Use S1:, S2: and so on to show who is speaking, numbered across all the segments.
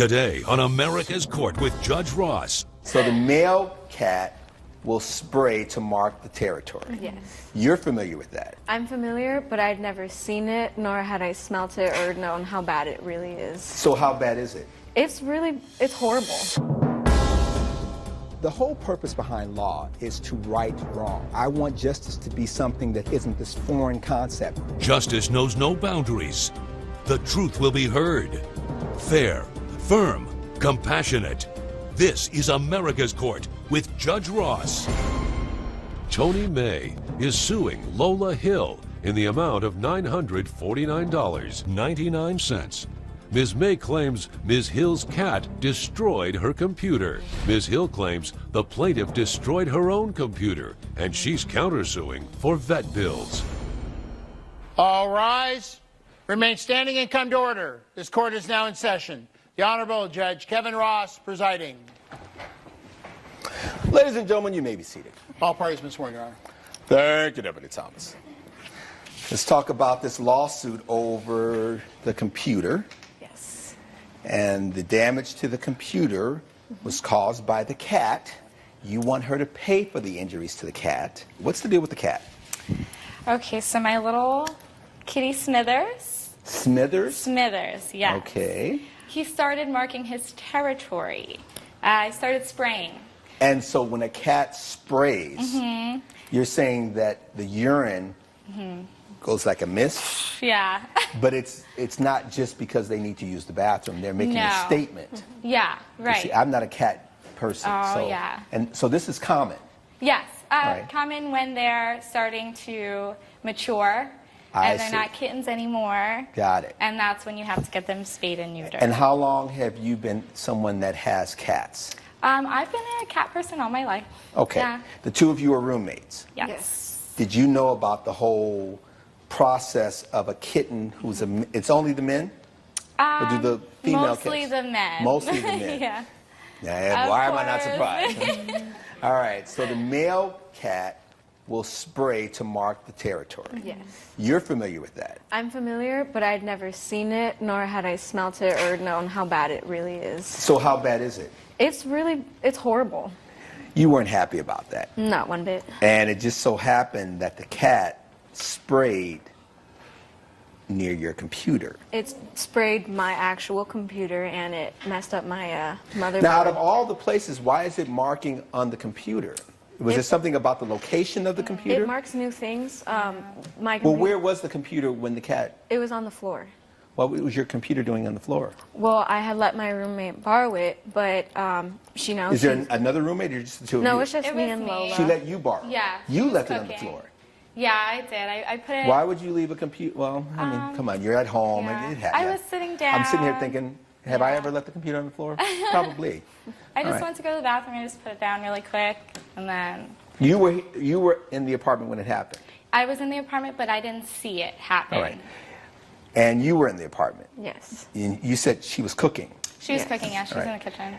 S1: Today on America's Court with Judge Ross.
S2: So the male cat will spray to mark the territory.
S3: Yes.
S2: You're familiar with that?
S3: I'm familiar, but I'd never seen it, nor had I smelt it or known how bad it really is.
S2: So how bad is it?
S3: It's horrible.
S4: The whole purpose behind law is to right wrong. I want justice to be something that isn't this foreign concept.
S1: Justice knows no boundaries. The truth will be heard. Fair, firm, compassionate. This is America's Court with Judge Ross. Tony May is suing Lola Hill in the amount of $949.99. Ms. May claims Ms. Hill's cat destroyed her computer. Ms. Hill claims the plaintiff destroyed her own computer, and she's countersuing for vet bills.
S5: All rise. Remain standing and come to order. This court is now in session. The Honorable Judge Kevin Ross presiding.
S2: Ladies and gentlemen, you may be seated.
S5: All parties been sworn, Your Honor.
S2: Thank you, Deputy Thomas. Let's talk about this lawsuit over the computer.
S3: Yes.
S2: And the damage to the computer was caused by the cat. You want her to pay for the injuries to the cat. What's the deal with the cat?
S6: Okay, so my little kitty Smithers.
S2: Smithers?
S6: Yes.
S2: Okay.
S6: He started marking his territory. I started spraying.
S2: And so when a cat sprays, you're saying that the urine goes like a mist?
S6: Yeah.
S2: But it's not just because they need to use the bathroom. They're making a statement.
S6: Yeah, right.
S2: You see, I'm not a cat person.
S6: Oh,
S2: so,
S6: yeah.
S2: And so this is common.
S6: Yes.
S2: Right.
S6: Common when they're starting to mature.
S2: I
S6: And they're
S2: see.
S6: not kittens anymore.
S2: Got it.
S6: And that's when you have to get them spayed and neutered.
S2: And how long have you been someone that has cats?
S6: I've been a cat person all my life.
S2: Okay.
S6: Yeah.
S2: The two of you are roommates.
S6: Yes.
S2: Did you know about the whole process of a kitten who's it's only the men? Or do the female
S6: Mostly
S2: cats?
S6: the men.
S2: Mostly the men.
S6: Yeah.
S2: Yeah,
S6: Of
S2: why am I not
S6: course.
S2: surprised? All right, so the male cat will spray to mark the territory.
S3: Yes.
S2: You're familiar with that?
S3: I'm familiar, but I'd never seen it, nor had I smelt it or known how bad it really is.
S2: So how bad is it?
S3: It's horrible.
S2: You weren't happy about that.
S3: Not one bit.
S2: And it just so happened that the cat sprayed near your computer.
S3: It sprayed my actual computer, and it messed up my motherboard.
S2: Now, out of all the places, why is it marking on the computer? Was it something about the location of the computer?
S3: It marks new things. My
S2: Well,
S3: computer,
S2: where was the computer when the cat...
S3: it was on the floor.
S2: What was your computer doing on the floor?
S3: Well, I had let my roommate borrow it, but she knows.
S2: Is there another roommate or just the two of you?
S3: No, it's just
S6: It
S3: me
S6: was
S3: and
S6: me.
S3: Lola.
S2: She let you borrow?
S6: Yeah,
S2: You
S6: she
S2: left
S6: was
S2: it on the
S6: cooking.
S2: floor?
S6: Yeah, I did. I put it.
S2: Why would you leave a computer? Well, I mean, come on, you're at home.
S6: yeah.
S2: It ha-
S6: I was sitting down.
S2: I'm sitting here thinking, have I
S6: Yeah.
S2: ever left the computer on the floor? Probably.
S6: I just
S2: right.
S6: went to go to the bathroom. I just put it down really quick, and then
S2: You were in the apartment when it happened?
S6: I was in the apartment, but I didn't see it happen.
S2: All right. And you were in the apartment?
S3: Yes.
S2: You said she was cooking.
S6: She was
S3: Yes.
S6: cooking. Yeah, she was
S2: All
S6: in the kitchen.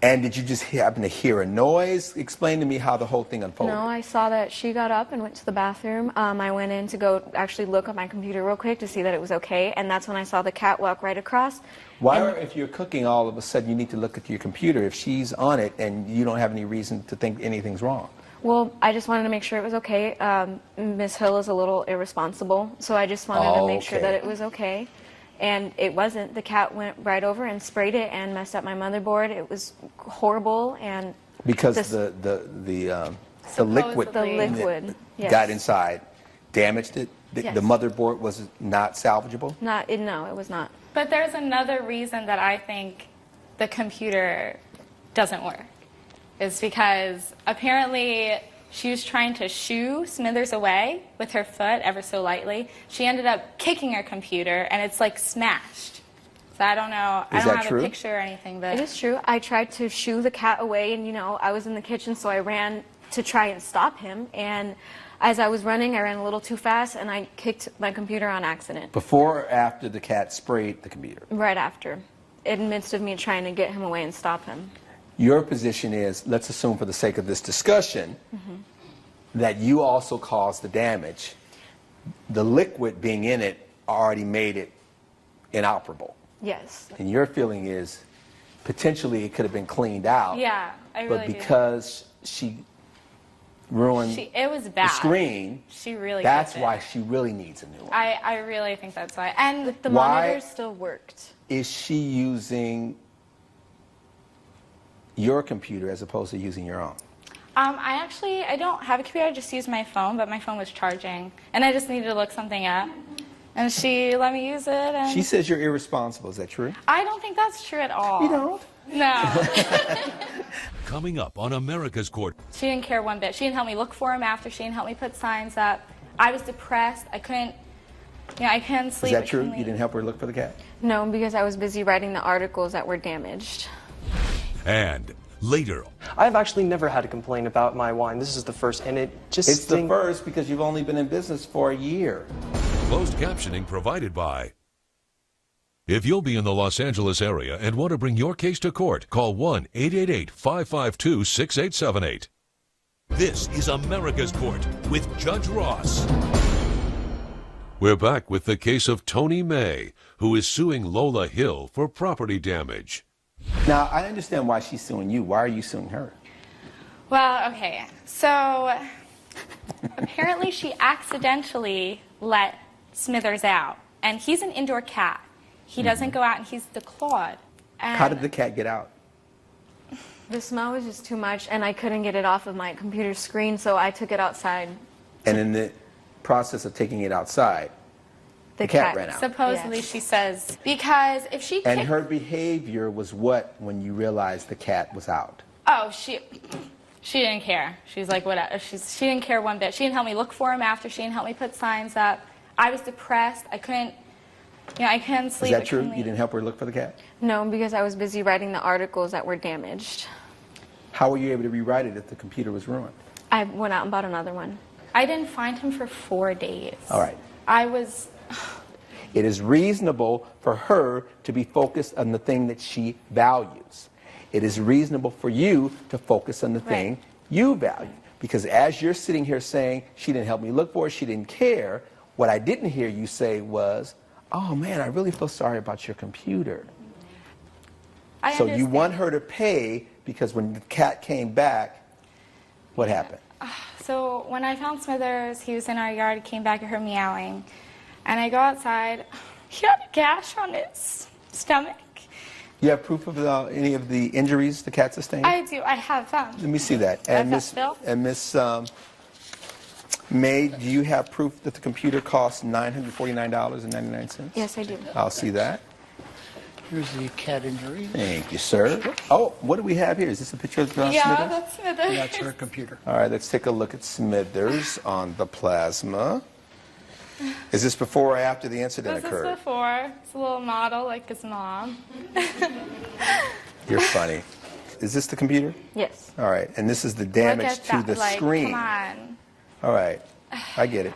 S2: And did you just happen to hear a noise? Explain to me how the whole thing unfolded.
S3: No, I saw that she got up and went to the bathroom. I went in to go actually look at my computer real quick to see that it was okay, and that's when I saw the cat walk right across.
S2: Why,
S3: And-
S2: if you're cooking, all of a sudden you need to look at your computer if she's on it and you don't have any reason to think anything's wrong?
S3: Well, I just wanted to make sure it was okay. Miss Hill is a little irresponsible, so I just wanted to make sure
S2: Okay.
S3: that it was okay. And it wasn't. The cat went right over and sprayed it and messed up my motherboard. It was horrible, and
S2: Because
S3: This-
S2: the liquid,
S3: the liquid yes.
S2: got inside, damaged it.
S3: Yes.
S2: The motherboard was not salvageable.
S3: No, it was not.
S6: But there's another reason that I think the computer doesn't work. Is because apparently she was trying to shoo Smithers away with her foot ever so lightly. She ended up kicking her computer, and it's like smashed. So I don't know. I
S2: Is
S6: don't
S2: that
S6: have
S2: true?
S6: a picture or anything, but
S3: It is true. I tried to shoo the cat away, and I was in the kitchen, so I ran to try and stop him. And as I was running, I ran a little too fast, and I kicked my computer on accident.
S2: Before or after the cat sprayed the computer?
S3: Right after, in the midst of me trying to get him away and stop him.
S2: Your position is, let's assume for the sake of this discussion, that you also caused the damage. The liquid being in it already made it inoperable.
S3: Yes.
S2: And your feeling is potentially it could have been cleaned out.
S6: Yeah, I really
S2: But
S6: do.
S2: because she ruined
S6: It was
S2: the
S6: bad.
S2: screen,
S6: She really
S2: that's
S6: did it.
S2: why she really needs a new one.
S6: I really think that's why. And
S3: The
S2: Why-
S3: monitor still worked.
S2: Is she using your computer as opposed to using your own?
S6: I don't have a computer. I just use my phone, but my phone was charging, and I just needed to look something up. And she let me use it. And
S2: She says you're irresponsible. Is that true?
S6: I don't think that's true at all.
S2: You don't?
S6: No.
S1: Coming up on America's Court.
S6: She didn't care one bit. She didn't help me look for him after. She didn't help me put signs up. I was depressed. I couldn't sleep.
S2: Is
S6: I
S2: that true?
S6: couldn't
S2: You didn't
S6: leave.
S2: help her look for the cat?
S3: No, because I was busy writing the articles that were damaged.
S1: And later,
S7: I've actually never had a complaint about my wine. This is the first, and it just
S2: It's the first because you've only been in business for a year.
S1: closed captioning provided by. If you'll be in the Los Angeles area and want to bring your case to court, call 1-888-552-6878. This is America's Court with Judge Ross. We're back with the case of Tony May, who is suing Lola Hill for property damage.
S2: Now, I understand why she's suing you. Why are you suing her?
S6: Well, okay. So apparently she accidentally let Smithers out. And he's an indoor cat. He doesn't go out, and he's declawed. And
S2: How did the cat get out?
S3: The smell was just too much, and I couldn't get it off of my computer screen, so I took it outside.
S2: And in the process of taking it outside, the cat ran out.
S6: supposedly
S3: Yes.
S6: she says, because if she
S2: And
S6: kicked-
S2: her behavior was what when you realized the cat was out?
S6: Oh, she didn't care. She's like, whatever. She didn't care one bit. She didn't help me look for him after. She didn't help me put signs up. I was depressed. I couldn't sleep.
S2: Is
S6: I
S2: that true?
S6: couldn't
S2: You
S6: leave.
S2: didn't help her look for the cat?
S3: No, because I was busy writing the articles that were damaged.
S2: How were you able to rewrite it if the computer was ruined?
S3: I went out and bought another one.
S6: I didn't find him for 4 days.
S2: All right.
S6: I was.
S2: It is reasonable for her to be focused on the thing that she values. It is reasonable for you to focus on the thing
S6: Right.
S2: you value. Because as you're sitting here saying, she didn't help me look for it, she didn't care, what I didn't hear you say was, oh man, I really feel sorry about your computer.
S6: I
S2: So you
S6: understand.
S2: want her to pay because when the cat came back, what happened?
S6: So when I found Smithers, he was in our yard. He came back and heard meowing, and I go outside. He had a gash on his stomach.
S2: You have proof of any of the injuries the cat sustained?
S6: I do. I have
S2: Let me see that. And
S6: That's
S2: Miss
S6: Bill?
S2: Miss May, do you have proof that the computer cost $949.99?
S3: Yes, I do.
S2: I'll see that.
S5: Here's the cat injury.
S2: Thank you, sir. Oh, what do we have here? Is this a picture of
S6: Yeah,
S2: Smithers?
S6: that's Smithers.
S5: That's her computer.
S2: All right, let's take a look at Smithers on the plasma. Is this before or after the incident
S6: This
S2: occurred?
S6: is before. It's a little model like his mom.
S2: You're funny. Is this the computer?
S3: Yes.
S2: All right, and this is the
S6: Look
S2: damage
S6: at
S2: to
S6: that.
S2: the
S6: Like,
S2: screen.
S6: Come on.
S2: All right, I get it.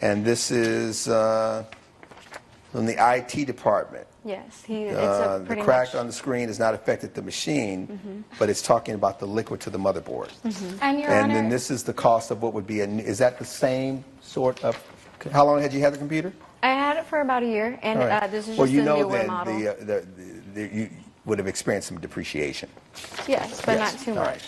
S2: And this is from the IT department.
S3: Yes. It's a
S2: The
S3: pretty
S2: crack
S3: much.
S2: on the screen has not affected the machine, but it's talking about the liquid to the motherboard.
S6: And Your
S2: And
S6: Honor,
S2: then this is the cost of what would be is that the same sort of, how long had you had the computer?
S3: I had it for about a year, and
S2: All right.
S3: this is
S2: Well,
S3: just
S2: you
S3: a
S2: know
S3: newer
S2: then
S3: model.
S2: you would have experienced some depreciation.
S3: Yes, but
S2: Yes.
S3: not too
S2: All
S3: much.
S2: right.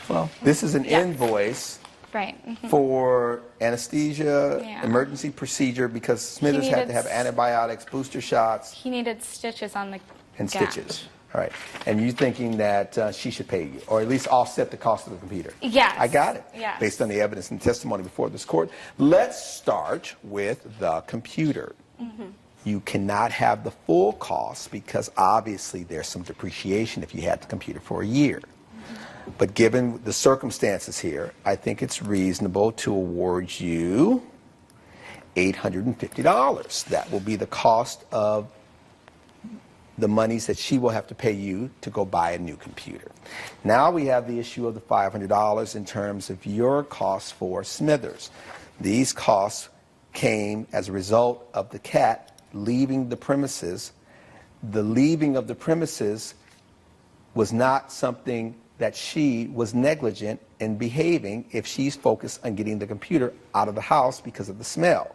S2: Well, this is an invoice
S6: right.
S2: for anesthesia,
S6: Yeah.
S2: emergency procedure, because Smithers had
S6: needed
S2: to have
S6: s-
S2: antibiotics, booster shots,
S6: He needed stitches on the
S2: and
S6: gash.
S2: stitches. All right. And you thinking that she should pay you, or at least offset the cost of the computer?
S6: Yes.
S2: I got it.
S6: Yes.
S2: Based on the evidence and testimony before this court. Let's start with the computer. You cannot have the full cost because obviously there's some depreciation if you had the computer for a year. But given the circumstances here, I think it's reasonable to award you $850. That will be the cost of the monies that she will have to pay you to go buy a new computer. Now we have the issue of the $500 in terms of your costs for Smithers. These costs came as a result of the cat leaving the premises. The leaving of the premises was not something that she was negligent in behaving if she's focused on getting the computer out of the house because of the smell.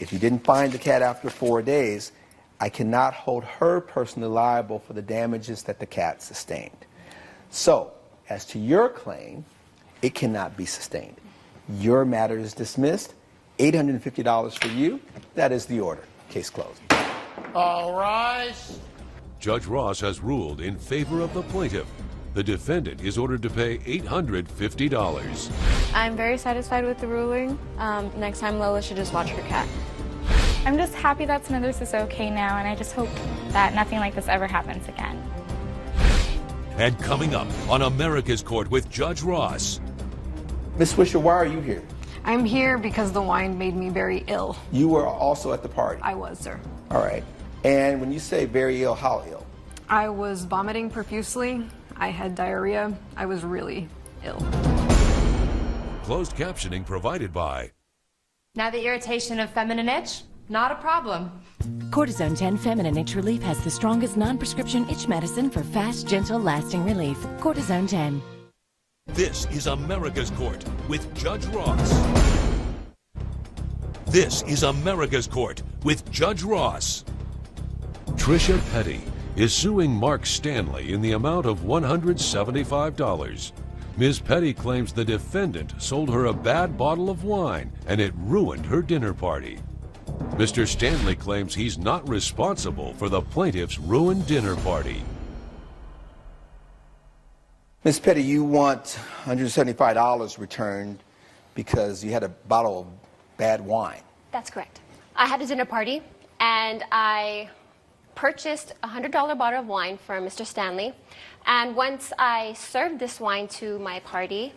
S2: If you didn't find the cat after 4 days, I cannot hold her personally liable for the damages that the cat sustained. So, as to your claim, it cannot be sustained. Your matter is dismissed. $850 for you. That is the order. Case closed.
S5: All rise.
S1: Judge Ross has ruled in favor of the plaintiff. The defendant is ordered to pay $850.
S3: I'm very satisfied with the ruling. Next time Lola should just watch her cat.
S6: I'm just happy that Smithers is okay now, and I just hope that nothing like this ever happens again.
S1: And coming up on America's Court with Judge Ross.
S2: Ms. Swisher, why are you here?
S8: I'm here because the wine made me very ill.
S2: You were also at the party.
S8: I was, sir.
S2: All right. And when you say very ill, how ill?
S8: I was vomiting profusely. I had diarrhea. I was really ill.
S1: Closed captioning provided by...
S9: Now the irritation of feminine itch? Not a problem.
S10: Cortisone 10 Feminine Itch Relief has the strongest non-prescription itch medicine for fast, gentle, lasting relief. Cortisone 10.
S1: This is America's Court with Judge Ross. This is America's Court with Judge Ross. Trisha Petty is suing Mark Stanley in the amount of $175. Ms. Petty claims the defendant sold her a bad bottle of wine and it ruined her dinner party. Mr. Stanley claims he's not responsible for the plaintiff's ruined dinner party.
S2: Ms. Petty, you want $175 returned because you had a bottle of bad wine.
S11: That's correct. I had a dinner party, and I purchased a $100 bottle of wine for Mr. Stanley. And once I served this wine to my party,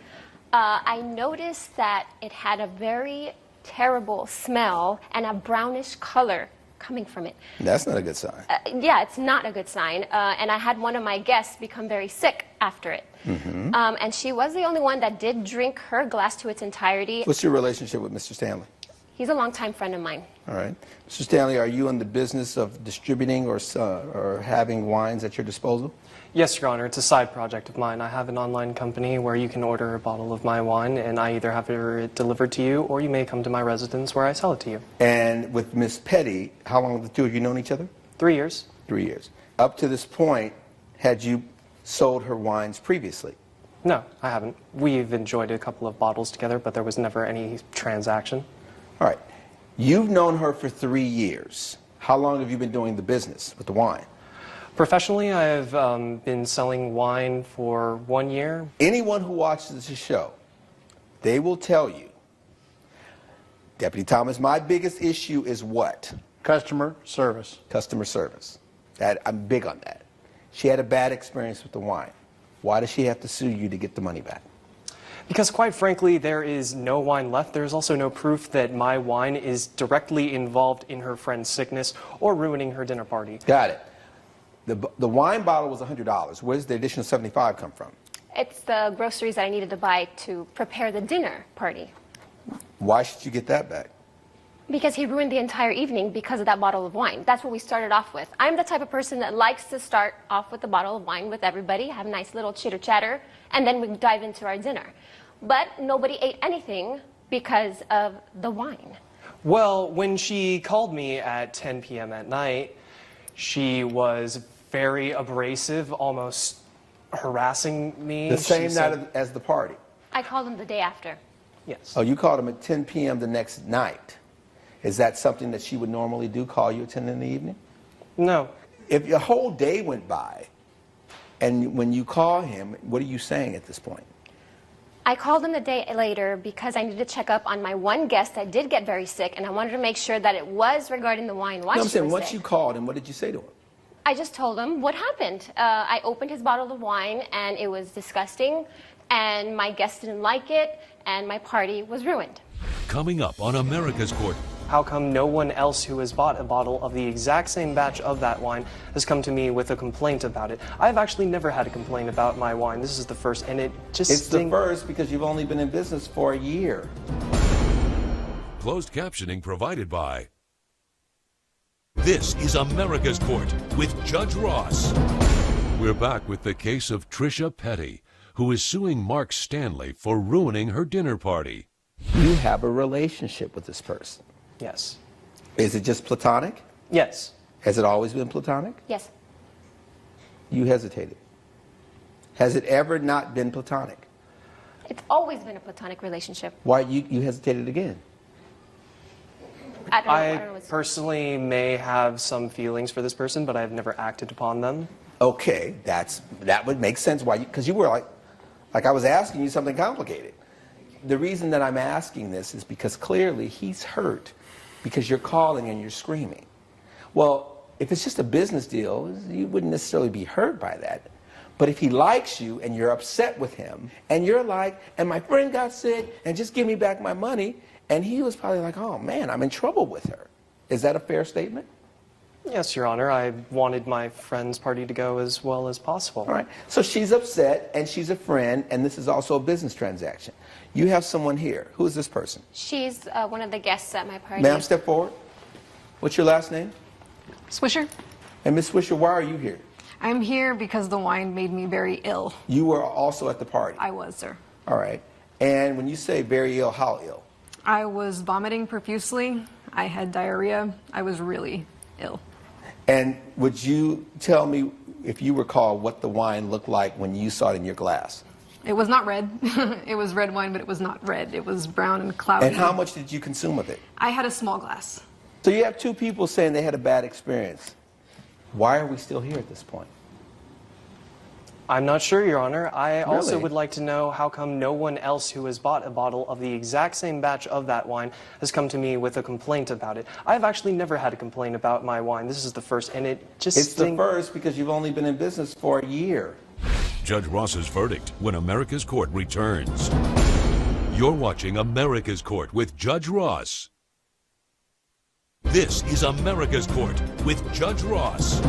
S11: I noticed that it had a very terrible smell and a brownish color coming from it.
S2: That's not a good sign.
S11: Yeah, it's not a good sign. And I had one of my guests become very sick after it.
S2: Mm-hmm.
S11: And she was the only one that did drink her glass to its entirety.
S2: What's your relationship with Mr. Stanley?
S11: He's a longtime friend of mine.
S2: All right. Mr. Stanley, are you in the business of distributing or having wines at your disposal?
S7: Yes, Your Honor. It's a side project of mine. I have an online company where you can order a bottle of my wine, and I either have it delivered to you, or you may come to my residence where I sell it to you.
S2: And with Miss Petty, how long have the two of you known each other?
S7: 3 years.
S2: 3 years. Up to this point, had you sold her wines previously?
S7: No, I haven't. We've enjoyed a couple of bottles together, but there was never any transaction.
S2: All right. You've known her for 3 years. How long have you been doing the business with the wine?
S7: Professionally, I've been selling wine for 1 year.
S2: Anyone who watches this show, they will tell you, Deputy Thomas, my biggest issue is what?
S5: Customer service.
S2: Customer service. I'm big on that. She had a bad experience with the wine. Why does she have to sue you to get the money back?
S7: Because quite frankly, there is no wine left. There's also no proof that my wine is directly involved in her friend's sickness or ruining her dinner party.
S2: Got it. The wine bottle was $100. Where does the additional $75 come from?
S11: It's the groceries that I needed to buy to prepare the dinner party.
S2: Why should you get that back?
S11: Because he ruined the entire evening because of that bottle of wine. That's what we started off with. I'm the type of person that likes to start off with a bottle of wine with everybody, have a nice little chitter-chatter, and then we dive into our dinner. But nobody ate anything because of the wine.
S7: Well, when she called me at 10 p.m. at night, she was very abrasive, almost harassing me.
S2: The same night as the party?
S11: I called him the day after.
S7: Yes.
S2: Oh, you called him at 10 p.m. the next night. Is that something that she would normally do, call you at 10 in the evening?
S7: No.
S2: If your whole day went by, and when you call him, what are you saying at this point?
S11: I called him the day later because I needed to check up on my one guest that did get very sick, and I wanted to make sure that it was regarding the wine. Why
S2: No, I'm
S11: she
S2: saying,
S11: was
S2: once
S11: sick.
S2: you called him, what did you say to him?
S11: I just told him what happened. I opened his bottle of wine, and it was disgusting, and my guests didn't like it, and my party was ruined.
S1: Coming up on America's Court.
S7: How come no one else who has bought a bottle of the exact same batch of that wine has come to me with a complaint about it? I've actually never had a complaint about my wine. This is the first, and it just
S2: It's the first because you've only been in business for a year.
S1: Closed captioning provided by... This is America's Court with Judge Ross. We're back with the case of Trisha Petty, who is suing Mark Stanley for ruining her dinner party.
S2: You have a relationship with this person.
S7: Yes.
S2: Is it just platonic?
S7: Yes.
S2: Has it always been platonic?
S11: Yes.
S2: You hesitated. Has it ever not been platonic?
S11: It's always been a platonic relationship.
S2: Why you hesitated again?
S7: I personally may have some feelings for this person, but I've never acted upon them.
S2: Okay, that would make sense. Why? Because you were like I was asking you something complicated. The reason that I'm asking this is because clearly he's hurt because you're calling and you're screaming. Well, if it's just a business deal, you wouldn't necessarily be hurt by that. But if he likes you and you're upset with him, and you're like, and my friend got sick, and just give me back my money, and he was probably like, oh man, I'm in trouble with her. Is that a fair statement?
S7: Yes, Your Honor. I wanted my friend's party to go as well as possible.
S2: All right. So she's upset, and she's a friend, and this is also a business transaction. You have someone here. Who is this person?
S11: She's one of the guests at my party.
S2: Ma'am, step forward. What's your last name?
S8: Swisher.
S2: And Miss Swisher, why are you here?
S8: I'm here because the wine made me very ill.
S2: You were also at the party?
S8: I was, sir.
S2: All right. And when you say very ill, how ill?
S8: I was vomiting profusely. I had diarrhea. I was really ill.
S2: And would you tell me, if you recall, what the wine looked like when you saw it in your glass?
S8: It was not red. It was red wine, but it was not red. It was brown and cloudy.
S2: And how much did you consume of it?
S8: I had a small glass.
S2: So you have two people saying they had a bad experience. Why are we still here at this point?
S7: I'm not sure, Your Honor. I also
S2: Really?
S7: would like to know how come no one else who has bought a bottle of the exact same batch of that wine has come to me with a complaint about it. I've actually never had a complaint about my wine. This is the first, and it just
S2: It's the first because you've only been in business for a year.
S1: Judge Ross's verdict when America's Court returns. You're watching America's Court with Judge Ross. This is America's Court with Judge Ross.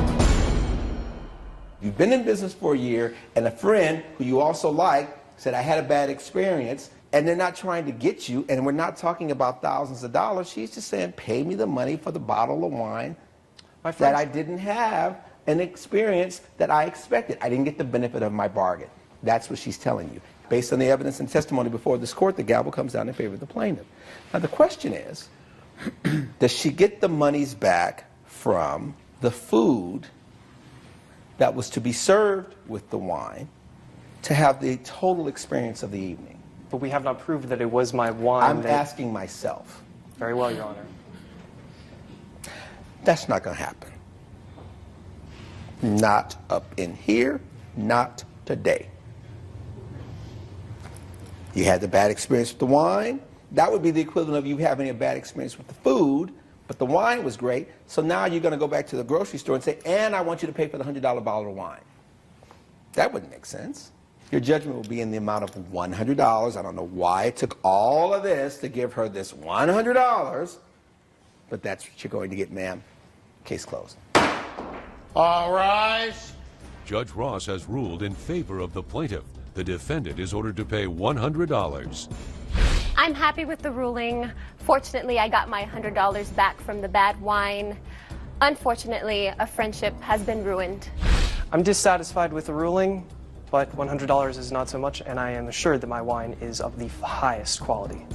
S2: You've been in business for a year, and a friend who you also like said, I had a bad experience, and they're not trying to get you, and we're not talking about thousands of dollars. She's just saying, pay me the money for the bottle of wine that I didn't have an experience that I expected. I didn't get the benefit of my bargain. That's what she's telling you. Based on the evidence and testimony before this court, the gavel comes down in favor of the plaintiff. Now, the question is, does she get the monies back from the food that was to be served with the wine to have the total experience of the evening?
S7: But we have not proved that it was my wine.
S2: I'm asking myself.
S7: Very well, Your Honor.
S2: That's not going to happen. Not up in here, not today. You had the bad experience with the wine. That would be the equivalent of you having a bad experience with the food, but the wine was great. So now you're going to go back to the grocery store and say, and I want you to pay for the $100 bottle of wine. That wouldn't make sense. Your judgment will be in the amount of $100. I don't know why it took all of this to give her this $100, but that's what you're going to get, ma'am. Case closed.
S5: All rise.
S1: Judge Ross has ruled in favor of the plaintiff. The defendant is ordered to pay $100.
S11: I'm happy with the ruling. Fortunately, I got my $100 back from the bad wine. Unfortunately, a friendship has been ruined.
S7: I'm dissatisfied with the ruling, but $100 is not so much, and I am assured that my wine is of the highest quality.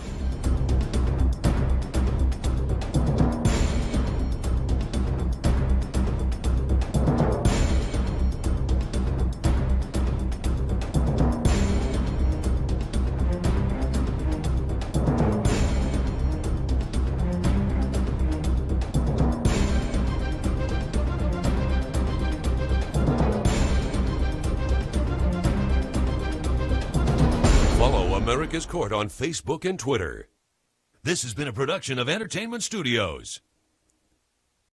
S1: Follow America's Court on Facebook and Twitter. This has been a production of Entertainment Studios.